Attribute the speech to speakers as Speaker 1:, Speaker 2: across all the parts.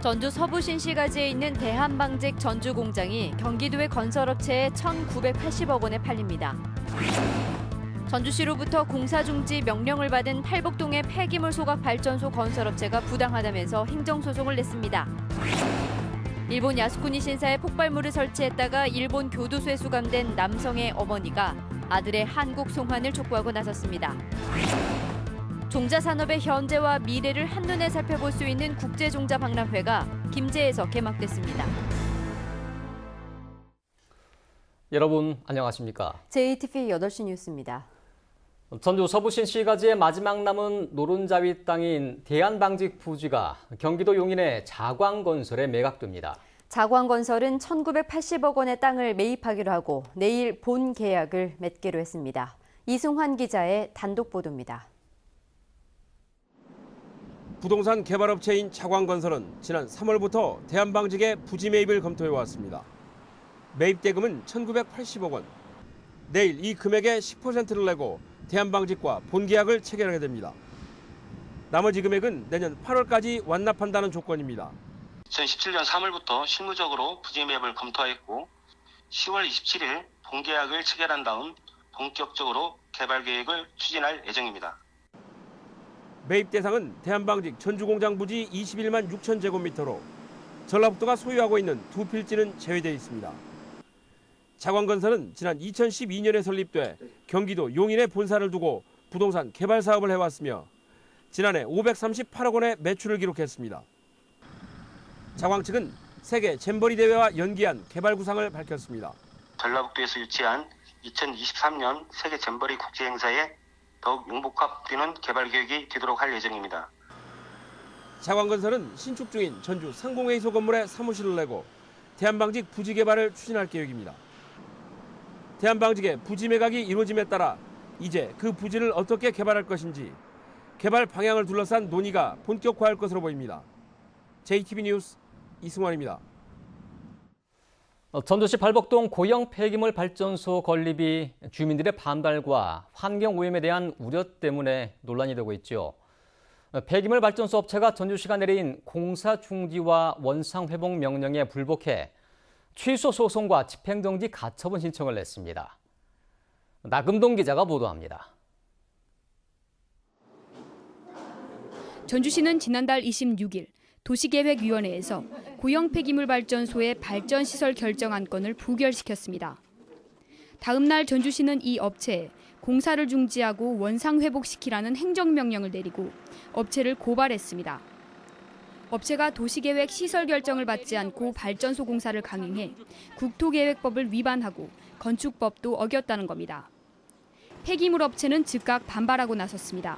Speaker 1: 전주 서부 신시가지에 있는 대한방직 전주 공장이 경기도의 건설업체에 1,980억 원에 팔립니다. 전주시로부터 공사 중지 명령을 받은 팔복동의 폐기물 소각 발전소 건설업체가 부당하다면서 행정소송을 냈습니다. 일본 야스쿠니 신사에 폭발물을 설치했다가 일본 교도소에 수감된 남성의 어머니가 아들의 한국 송환을 촉구하고 나섰습니다. 종자산업의 현재와 미래를 한눈에 살펴볼 수 있는 국제종자박람회가 김제에서 개막됐습니다.
Speaker 2: 여러분 안녕하십니까?
Speaker 1: JTV 8시 뉴스입니다.
Speaker 2: 전주 서부 신시가지의 마지막 남은 노른자위 땅인 대한방직 부지가 경기도 용인의 자광건설에 매각됩니다.
Speaker 1: 자광건설은 1,980억 원의 땅을 매입하기로 하고 내일 본 계약을 맺기로 했습니다. 이승환 기자의 단독 보도입니다.
Speaker 3: 부동산 개발업체인 자광건설은 지난 3월부터 대한방직의 부지 매입을 검토해왔습니다. 매입 대금은 1,980억 원. 내일 이 금액의 10%를 내고 대한방직과 본계약을 체결하게 됩니다. 나머지 금액은 내년 8월까지 완납한다는 조건입니다.
Speaker 4: 2017년 3월부터 실무적으로 부지 매입을 검토하였고 10월 27일 본계약을 체결한 다음 본격적으로 개발 계획을 추진할 예정입니다.
Speaker 3: 매입 대상은 대한방직 전주공장 부지 21만 6천 제곱미터로 전라북도가 소유하고 있는 두 필지는 제외되어 있습니다. 자광건설은 지난 2012년에 설립돼 경기도 용인에 본사를 두고 부동산 개발 사업을 해왔으며 지난해 538억 원의 매출을 기록했습니다. 자광 측은 세계 잼버리 대회와 연기한 개발 구상을 밝혔습니다.
Speaker 4: 전라북도에서 유치한 2023년 세계 잼버리 국제행사에 더욱 융복합되는 개발 계획이 되도록 할 예정입니다.
Speaker 3: 자광건설은 신축 중인 전주 상공회의소 건물에 사무실을 내고 대한방직 부지 개발을 추진할 계획입니다. 대한방직의 부지 매각이 이루어짐에 따라 이제 그 부지를 어떻게 개발할 것인지 개발 방향을 둘러싼 논의가 본격화할 것으로 보입니다. JTV 뉴스 이승환입니다.
Speaker 2: 전주시 발복동 고형 폐기물 발전소 건립이 주민들의 반발과 환경오염에 대한 우려 때문에 논란이 되고 있죠. 폐기물 발전소 업체가 전주시가 내린 공사 중지와 원상 회복 명령에 불복해 취소 소송과 집행정지 가처분 신청을 냈습니다. 나금동 기자가 보도합니다.
Speaker 5: 전주시는 지난달 26일 도시계획위원회에서 고형 폐기물 발전소의 발전시설 결정 안건을 부결시켰습니다. 다음 날 전주시는 이 업체에 공사를 중지하고 원상 회복시키라는 행정명령을 내리고 업체를 고발했습니다. 업체가 도시계획 시설 결정을 받지 않고 발전소 공사를 강행해 국토계획법을 위반하고 건축법도 어겼다는 겁니다. 폐기물 업체는 즉각 반발하고 나섰습니다.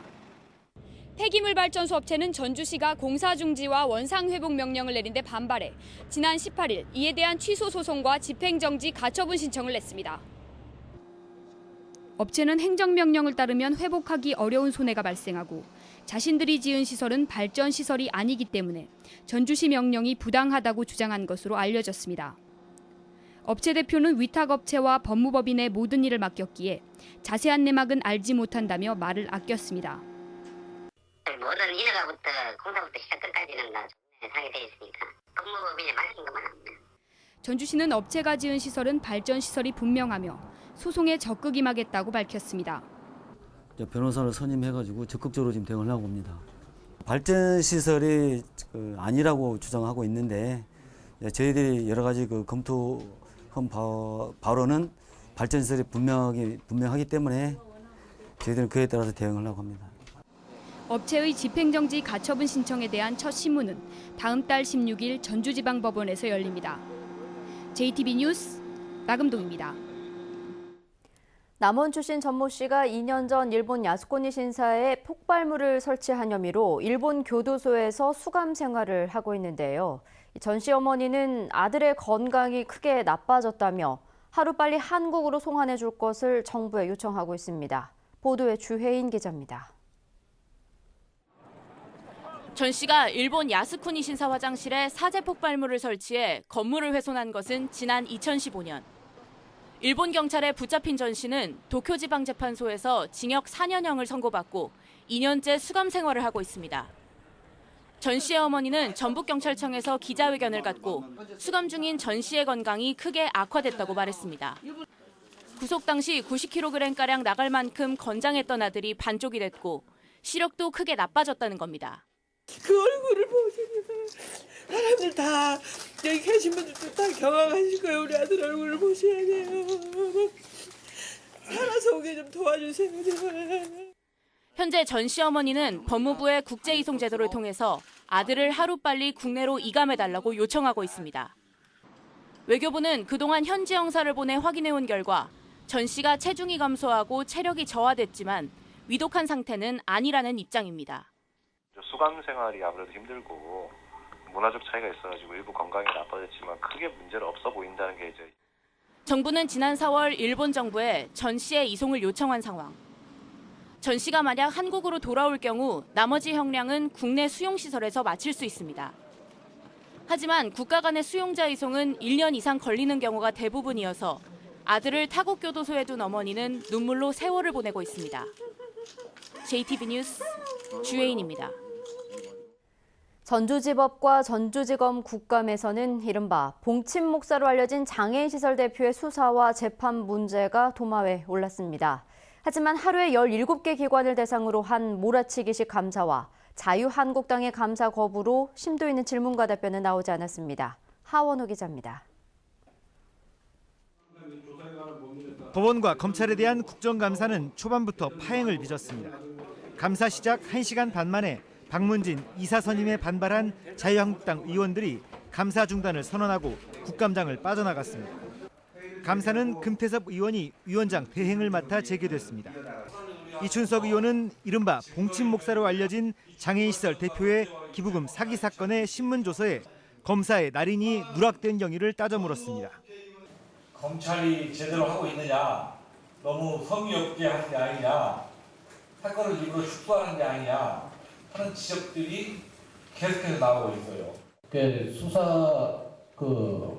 Speaker 5: 폐기물 발전소 업체는 전주시가 공사 중지와 원상 회복 명령을 내린 데 반발해 지난 18일 이에 대한 취소 소송과 집행정지 가처분 신청을 냈습니다. 업체는 행정명령을 따르면 회복하기 어려운 손해가 발생하고 자신들이 지은 시설은 발전시설이 아니기 때문에 전주시 명령이 부당하다고 주장한 것으로 알려졌습니다. 업체 대표는 위탁업체와 법무법인의 모든 일을 맡겼기에 자세한 내막은 알지 못한다며 말을 아꼈습니다.
Speaker 6: 모든 인허가부터 공사부터 시작 끝까지는 다 상의되어 있으니까 법무법인에 맡긴 것만 합니다.
Speaker 5: 전주시는 업체가 지은 시설은 발전시설이 분명하며 소송에 적극 임하겠다고 밝혔습니다.
Speaker 7: 변호사를 선임해가지고 적극적으로 지금 대응을 하고 옵니다. 발전시설이 아니라고 주장하고 있는데 저희들이 여러 가지 검토한 바로는 발전시설이 분명하기 때문에 저희들은 그에 따라서 대응을 하고 합니다.
Speaker 5: 업체의 집행정지 가처분 신청에 대한 첫 심문은 다음 달 16일 전주지방법원에서 열립니다. JTB 뉴스 나금동입니다.
Speaker 1: 남원 출신 전모 씨가 2년 전 일본 야스쿠니 신사에 폭발물을 설치한 혐의로 일본 교도소에서 수감 생활을 하고 있는데요. 전 씨 어머니는 아들의 건강이 크게 나빠졌다며 하루빨리 한국으로 송환해 줄 것을 정부에 요청하고 있습니다. 보도에 주혜인 기자입니다.
Speaker 8: 전 씨가 일본 야스쿠니 신사 화장실에 사제 폭발물을 설치해 건물을 훼손한 것은 지난 2015년. 일본 경찰에 붙잡힌 전 씨는 도쿄지방재판소에서 징역 4년형을 선고받고 2년째 수감 생활을 하고 있습니다. 전 씨의 어머니는 전북경찰청에서 기자회견을 갖고 수감 중인 전 씨의 건강이 크게 악화됐다고 말했습니다. 구속 당시 90kg가량 나갈 만큼 건장했던 아들이 반쪽이 됐고 시력도 크게 나빠졌다는 겁니다.
Speaker 9: 그 얼굴을 보시면 사람들 다 여기 계신 분들도 다 경악하실 거예요. 우리 아들 얼굴을 보셔야 돼요. 살아서 오게 좀 도와주세요. 제발.
Speaker 8: 현재 전 씨 어머니는 법무부의 국제이송 제도를 통해서 아들을 하루빨리 국내로 이감해달라고 요청하고 있습니다. 외교부는 그동안 현지 영사를 보내 확인해온 결과 전 씨가 체중이 감소하고 체력이 저하됐지만 위독한 상태는 아니라는 입장입니다.
Speaker 10: 수감 생활이 아무래도 힘들고 문화적 차이가 있어가지고 일부 건강이 나빠졌지만 크게 문제는 없어 보인다는 게 이제.
Speaker 8: 정부는 지난 4월 일본 정부에 전 씨의 이송을 요청한 상황. 전 씨가 만약 한국으로 돌아올 경우 나머지 형량은 국내 수용시설에서 마칠 수 있습니다. 하지만 국가 간의 수용자 이송은 1년 이상 걸리는 경우가 대부분이어서 아들을 타국교도소에 둔 어머니는 눈물로 세월을 보내고 있습니다. JTB 뉴스 주혜인입니다.
Speaker 1: 전주지법과 전주지검 국감에서는 이른바 봉침 목사로 알려진 장애인시설 대표의 수사와 재판 문제가 도마에 올랐습니다. 하지만 하루에 17개 기관을 대상으로 한 몰아치기식 감사와 자유한국당의 감사 거부로 심도 있는 질문과 답변은 나오지 않았습니다. 하원호 기자입니다.
Speaker 11: 법원과 검찰에 대한 국정감사는 초반부터 파행을 빚었습니다. 감사 시작 1시간 반 만에 박문진 이사 선임에 반발한 자유한국당 의원들이 감사 중단을 선언하고 국감장을 빠져나갔습니다. 감사는 금태섭 의원이 위원장 대행을 맡아 재개됐습니다. 이춘석 의원은 이른바 봉침 목사로 알려진 장애인시설 대표의 기부금 사기 사건의 신문조서에 검사의 날인이 누락된 경위를 따져 물었습니다.
Speaker 12: 검찰이 제대로 하고 있느냐, 너무 성의 없게 하는 게 아니냐, 사건을 일부러 축소하는 게 아니냐 하는 지적들이 계속해서 나오고 있어요.
Speaker 13: 수사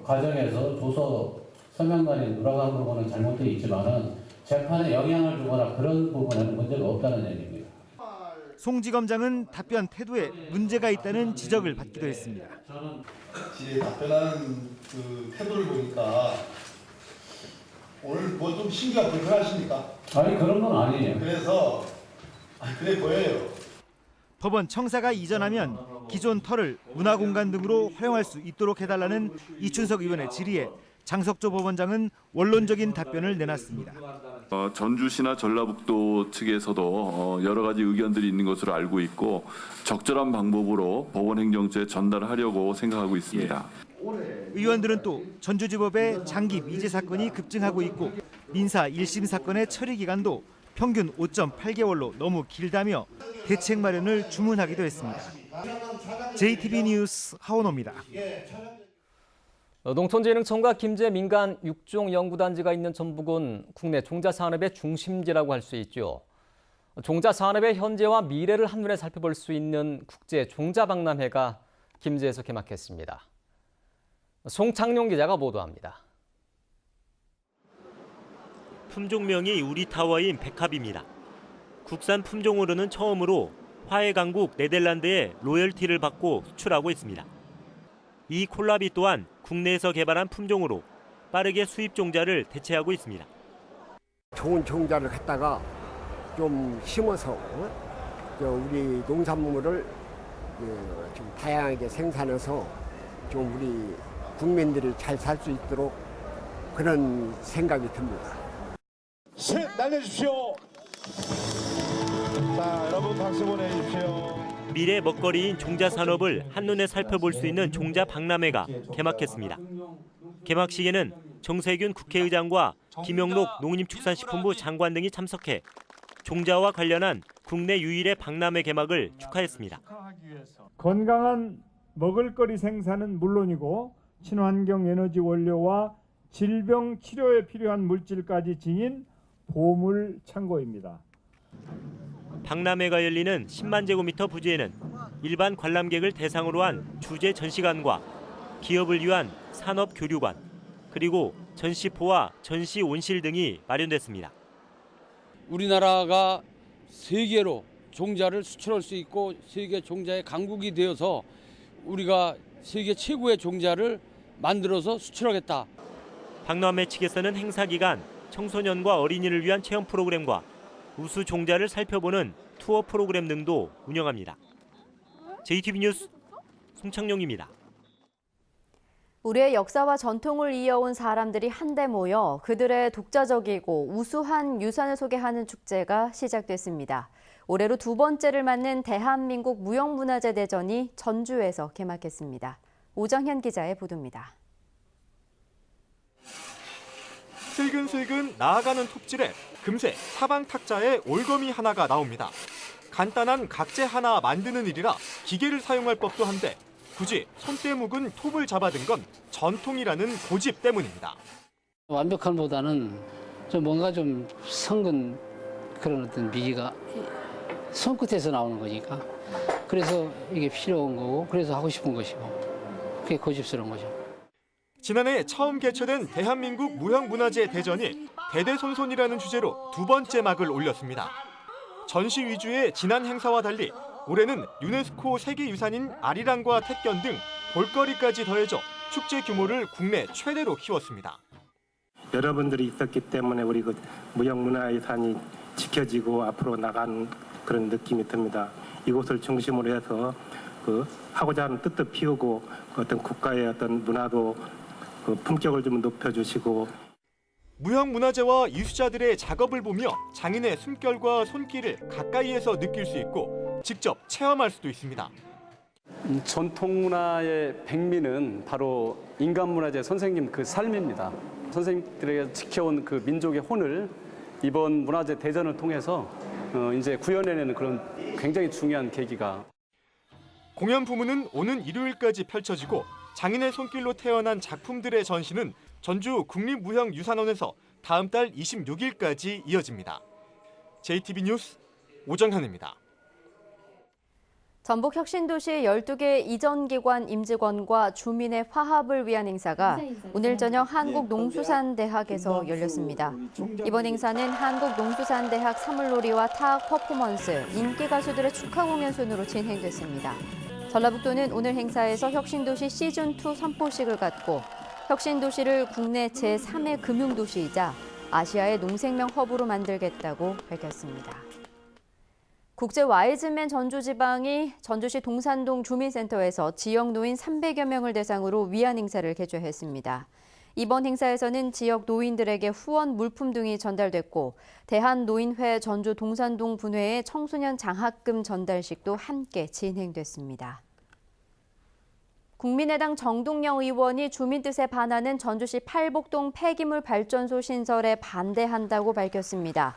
Speaker 13: 과정에서 조서 서명란이 누락한 부분은 잘못되어 있지만은 재판에 영향을 주거나 그런 부분에는 문제가 없다는 얘기입니다.
Speaker 11: 송 지검장은 답변 태도에 문제가 있다는 지적을 받기도 했습니다.
Speaker 14: 제 답변하는 태도를 보니까 오늘 뭐 좀 심기가 불편하십니까?
Speaker 13: 아니 그런 건 아니에요.
Speaker 14: 그래서 그래 보여요.
Speaker 11: 법원 청사가 이전하면 기존 터를 문화공간 등으로 활용할 수 있도록 해달라는 이춘석 의원의 질의에 장석조 법원장은 원론적인 답변을 내놨습니다.
Speaker 15: 전주시나 전라북도 측에서도 여러 가지 의견들이 있는 것으로 알고 있고 적절한 방법으로 법원 행정처에 전달하려고 생각하고 있습니다.
Speaker 11: 의원들은 또 전주지법의 장기 미제 사건이 급증하고 있고 민사 1심 사건의 처리 기간도 평균 5.8개월로 너무 길다며 대책 마련을 주문하기도 했습니다. JTB 뉴스 하원호입니다.
Speaker 2: 농촌진흥청과 김제 민간 육종 연구단지가 있는 전북은 국내 종자 산업의 중심지라고 할 수 있죠. 종자 산업의 현재와 미래를 한눈에 살펴볼 수 있는 국제 종자 박람회가 김제에서 개막했습니다. 송창룡 기자가 보도합니다.
Speaker 16: 품종명이 우리타워인 백합입니다. 국산 품종으로는 처음으로 화해 강국 네덜란드에 로열티를 받고 수출하고 있습니다. 이 콜라비 또한 국내에서 개발한 품종으로 빠르게 수입 종자를 대체하고 있습니다.
Speaker 17: 좋은 종자를 갖다가 좀 심어서 우리 농산물을 좀 다양하게 생산해서 좀 우리 국민들이 잘 살 수 있도록 그런 생각이 듭니다.
Speaker 14: 수입 날려주십시오. 자, 여러분 박수 보내주십시오.
Speaker 16: 미래 먹거리인 종자 산업을 한눈에 살펴볼 수 있는 종자 박람회가 개막했습니다. 개막식에는 정세균 국회의장과 김영록 농림축산식품부 장관 등이 참석해 종자와 관련한 국내 유일의 박람회 개막을 축하했습니다.
Speaker 18: 건강한 먹을거리 생산은 물론이고 친환경 에너지 원료와 질병 치료에 필요한 물질까지 지닌 보물 창고입니다.
Speaker 16: 박람회가 열리는 10만 제곱미터 부지에는 일반 관람객을 대상으로 한 주제 전시관과 기업을 위한 산업 교류관, 그리고 전시포와 전시 온실 등이 마련됐습니다.
Speaker 19: 우리나라가 세계로 종자를 수출할 수 있고 세계 종자의 강국이 되어서 우리가 세계 최고의 종자를 만들어서 수출하겠다.
Speaker 16: 박람회 측에서는 행사 기간 청소년과 어린이를 위한 체험 프로그램과 우수 종자를 살펴보는 투어 프로그램 등도 운영합니다. JTB 뉴스 송창용입니다.
Speaker 1: 우리의 역사와 전통을 이어온 사람들이 한데 모여 그들의 독자적이고 우수한 유산을 소개하는 축제가 시작됐습니다. 올해로 두 번째를 맞는 대한민국 무형문화재 대전이 전주에서 개막했습니다. 오정현 기자의 보도입니다.
Speaker 20: 슬근슬근 나아가는 톱질에 금세 사방 탁자에 올거미 하나가 나옵니다. 간단한 각재 하나 만드는 일이라 기계를 사용할 법도 한데 굳이 손때 묵은 톱을 잡아든 건 전통이라는 고집 때문입니다.
Speaker 21: 완벽함보다는 좀 뭔가 좀 성근 그런 어떤 미가 손끝에서 나오는 거니까 그래서 이게 필요한 거고 그래서 하고 싶은 것이고 그게 고집스러운 거죠.
Speaker 20: 지난해 처음 개최된 대한민국 무형문화재 대전이 대대손손이라는 주제로 두 번째 막을 올렸습니다. 전시 위주의 지난 행사와 달리 올해는 유네스코 세계유산인 아리랑과 택견 등 볼거리까지 더해져 축제 규모를 국내 최대로 키웠습니다.
Speaker 22: 여러분들이 있었기 때문에 우리 그 무형문화유산이 지켜지고 앞으로 나간 그런 느낌이 듭니다. 이곳을 중심으로 해서 하고자 하는 뜻도 피우고 어떤 국가의 어떤 문화도 품격을 좀 높여주시고
Speaker 20: 무형문화재와 이수자들의 작업을 보며 장인의 숨결과 손길을 가까이에서 느낄 수 있고 직접 체험할 수도 있습니다.
Speaker 23: 전통문화의 백미는 바로 인간문화재 선생님 그 삶입니다. 선생님들에게 지켜온 그 민족의 혼을 이번 문화재 대전을 통해서 이제 구현해내는 그런 굉장히 중요한 계기가.
Speaker 20: 공연 부문은 오는 일요일까지 펼쳐지고 장인의 손길로 태어난 작품들의 전시는 전주 국립무형유산원에서 다음 달 26일까지 이어집니다. JTB 뉴스 오정현입니다.
Speaker 1: 전북 혁신도시 12개 이전기관 임직원과 주민의 화합을 위한 행사가 오늘 저녁 한국농수산대학에서 열렸습니다. 이번 행사는 한국농수산대학 사물놀이와 타악 퍼포먼스, 인기 가수들의 축하 공연 순으로 진행됐습니다. 전라북도는 오늘 행사에서 혁신도시 시즌2 선포식을 갖고 혁신도시를 국내 제3의 금융도시이자 아시아의 농생명 허브로 만들겠다고 밝혔습니다. 국제 와이즈맨 전주지방이 전주시 동산동 주민센터에서 지역 노인 300여 명을 대상으로 위안 행사를 개최했습니다. 이번 행사에서는 지역 노인들에게 후원 물품 등이 전달됐고 대한노인회 전주 동산동 분회의 청소년 장학금 전달식도 함께 진행됐습니다. 국민의당 정동영 의원이 주민 뜻에 반하는 전주시 팔복동 폐기물 발전소 신설에 반대한다고 밝혔습니다.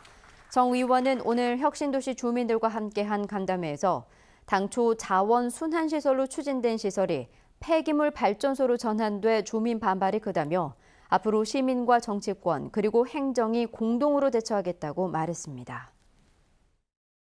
Speaker 1: 정 의원은 오늘 혁신도시 주민들과 함께한 간담회에서 당초 자원 순환시설로 추진된 시설이 폐기물 발전소로 전환돼 주민 반발이 크다며 앞으로 시민과 정치권 그리고 행정이 공동으로 대처하겠다고 말했습니다.